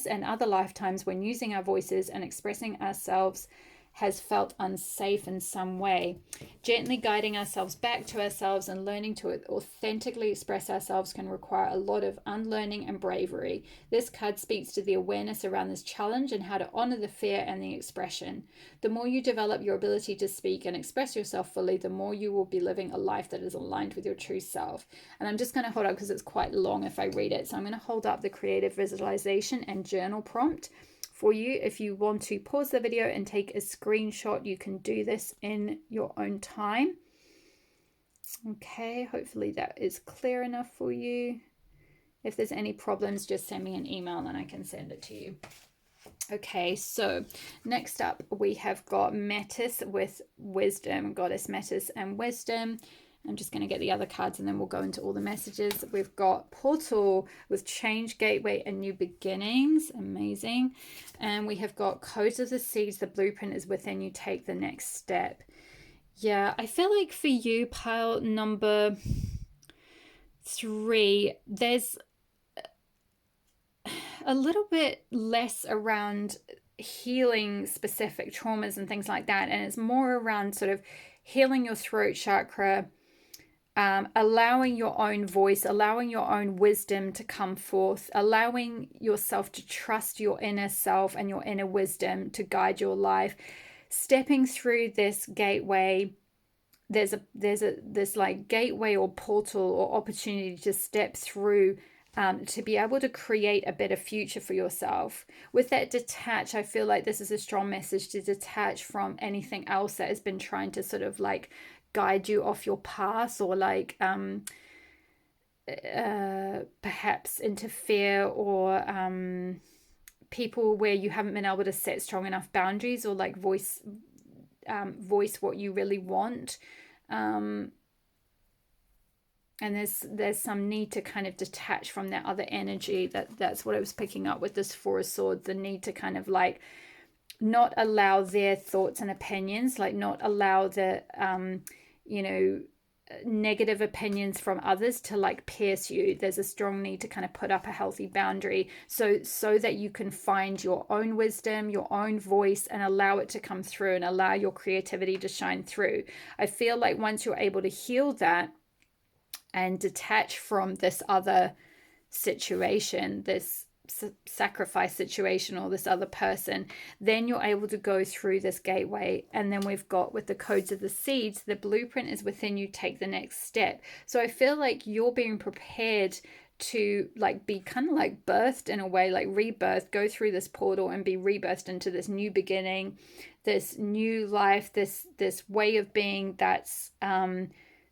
and other lifetimes when using our voices and expressing ourselves has felt unsafe in some way. Gently guiding ourselves back to ourselves and learning to authentically express ourselves can require a lot of unlearning and bravery. This card speaks to the awareness around this challenge and how to honor the fear and the expression. The more you develop your ability to speak and express yourself fully, the more you will be living a life that is aligned with your true self. And I'm just going to hold up because it's quite long if I read it. So I'm going to hold up the creative visualization and journal prompt for you. If you want to pause the video and take a screenshot, you can do this in your own time. Okay, hopefully that is clear enough for you. If there's any problems, just send me an email and I can send it to you. Okay, so next up we have got Metis with wisdom, goddess Metis and wisdom. I'm just going to get the other cards and then we'll go into all the messages. We've got Portal with Change, Gateway, and New Beginnings. Amazing. And we have got Codes of the Seeds. The blueprint is within you. Take the next step. Yeah, I feel like for you, pile number 3, there's a little bit less around healing specific traumas and things like that. And it's more around sort of healing your throat chakra, allowing your own voice, allowing your own wisdom to come forth, allowing yourself to trust your inner self and your inner wisdom to guide your life, stepping through this gateway. There's this like gateway or portal or opportunity to step through to be able to create a better future for yourself. With that detach, I feel like this is a strong message to detach from anything else that has been trying to sort of like guide you off your path, or like perhaps interfere, or people where you haven't been able to set strong enough boundaries, or like voice what you really want. And there's some need to kind of detach from that other energy. That's what I was picking up with this Four of Swords, the need to kind of like not allow their thoughts and opinions, like not allow the negative opinions from others to like pierce you. There's a strong need to kind of put up a healthy boundary so that you can find your own wisdom, your own voice, and allow it to come through and allow your creativity to shine through. I feel like once you're able to heal that and detach from this other situation, this sacrifice situation, or this other person, then you're able to go through this gateway. And then we've got with the Codes of the Seeds, the blueprint is within you. Take the next step. So I feel like you're being prepared to like be kind of like birthed in a way, like rebirth, go through this portal and be rebirthed into this new beginning, this new life, this way of being that's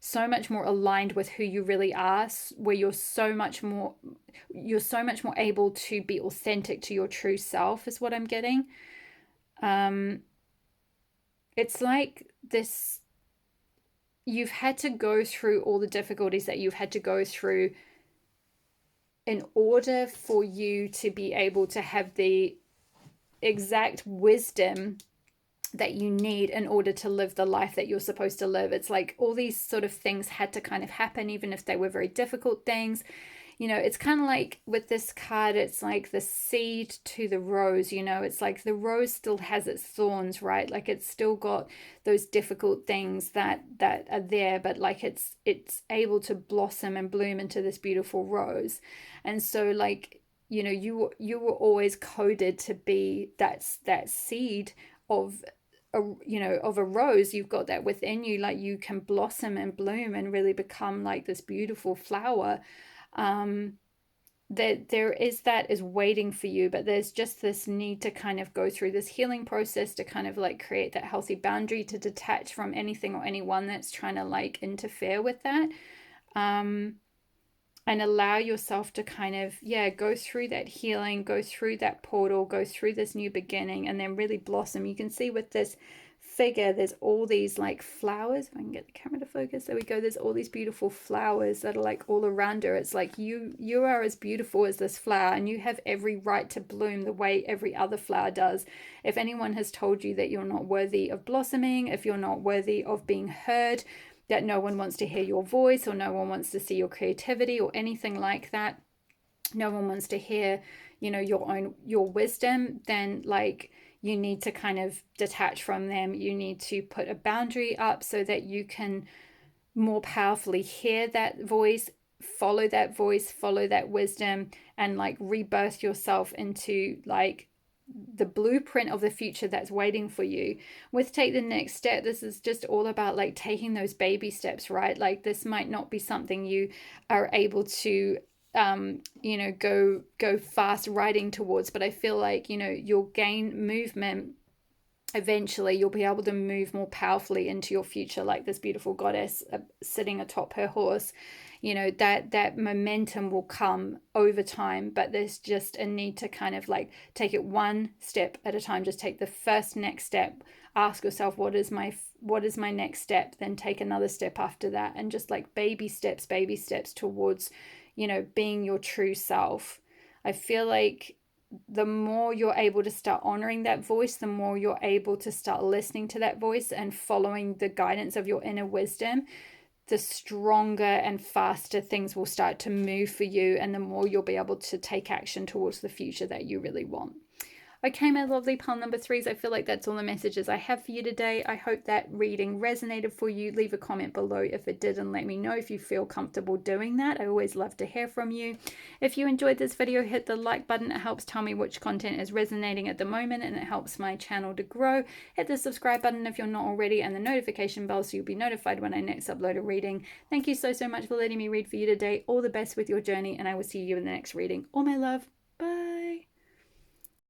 so much more aligned with who you really are, where you're so much more able to be authentic to your true self, is what I'm getting. It's like this, you've had to go through all the difficulties that you've had to go through in order for you to be able to have the exact wisdom that you need in order to live the life that you're supposed to live. It's like all these sort of things had to kind of happen, even if they were very difficult things. you know, it's kind of like with this card, it's like the seed to the rose, you know, it's like the rose still has its thorns, right? Like it's still got those difficult things that are there, but like it's able to blossom and bloom into this beautiful rose. And so like, you know, you were always coded to be that seed of a, you know, of a rose. You've got that within you, like you can blossom and bloom and really become like this beautiful flower. That there is that is waiting for you, but there's just this need to kind of go through this healing process to kind of like create that healthy boundary to detach from anything or anyone that's trying to like interfere with that. And allow yourself to kind of, yeah, go through that healing, go through that portal, go through this new beginning, and then really blossom. You can see with this figure, there's all these like flowers. If I can get the camera to focus, there we go. There's all these beautiful flowers that are like all around her. It's like you are as beautiful as this flower, and you have every right to bloom the way every other flower does. If anyone has told you that you're not worthy of blossoming, if you're not worthy of being heard, that no one wants to hear your voice, or no one wants to see your creativity or anything like that, no one wants to hear, you know, your wisdom, then like you need to kind of detach from them. You need to put a boundary up so that you can more powerfully hear that voice, follow that wisdom, and like rebirth yourself into like the blueprint of the future that's waiting for you. With take the next step, this is just all about like taking those baby steps, right? Like this might not be something you are able to you know, go fast riding towards, but I feel like, you know, you'll gain movement. Eventually you'll be able to move more powerfully into your future, like this beautiful goddess sitting atop her horse. You know, that momentum will come over time, but there's just a need to kind of like take it one step at a time. Just take the first next step, ask yourself, what is my next step, then take another step after that, and just like baby steps towards, you know, being your true self. I feel like the more you're able to start honoring that voice, the more you're able to start listening to that voice and following the guidance of your inner wisdom, the stronger and faster things will start to move for you, and the more you'll be able to take action towards the future that you really want. Okay, my lovely pile number threes, I feel like that's all the messages I have for you today. I hope that reading resonated for you. Leave a comment below if it did, and let me know if you feel comfortable doing that. I always love to hear from you. If you enjoyed this video, hit the like button. It helps tell me which content is resonating at the moment, and it helps my channel to grow. Hit the subscribe button if you're not already, and the notification bell so you'll be notified when I next upload a reading. Thank you so much for letting me read for you today. All the best with your journey, and I will see you in the next reading. All my love. Bye.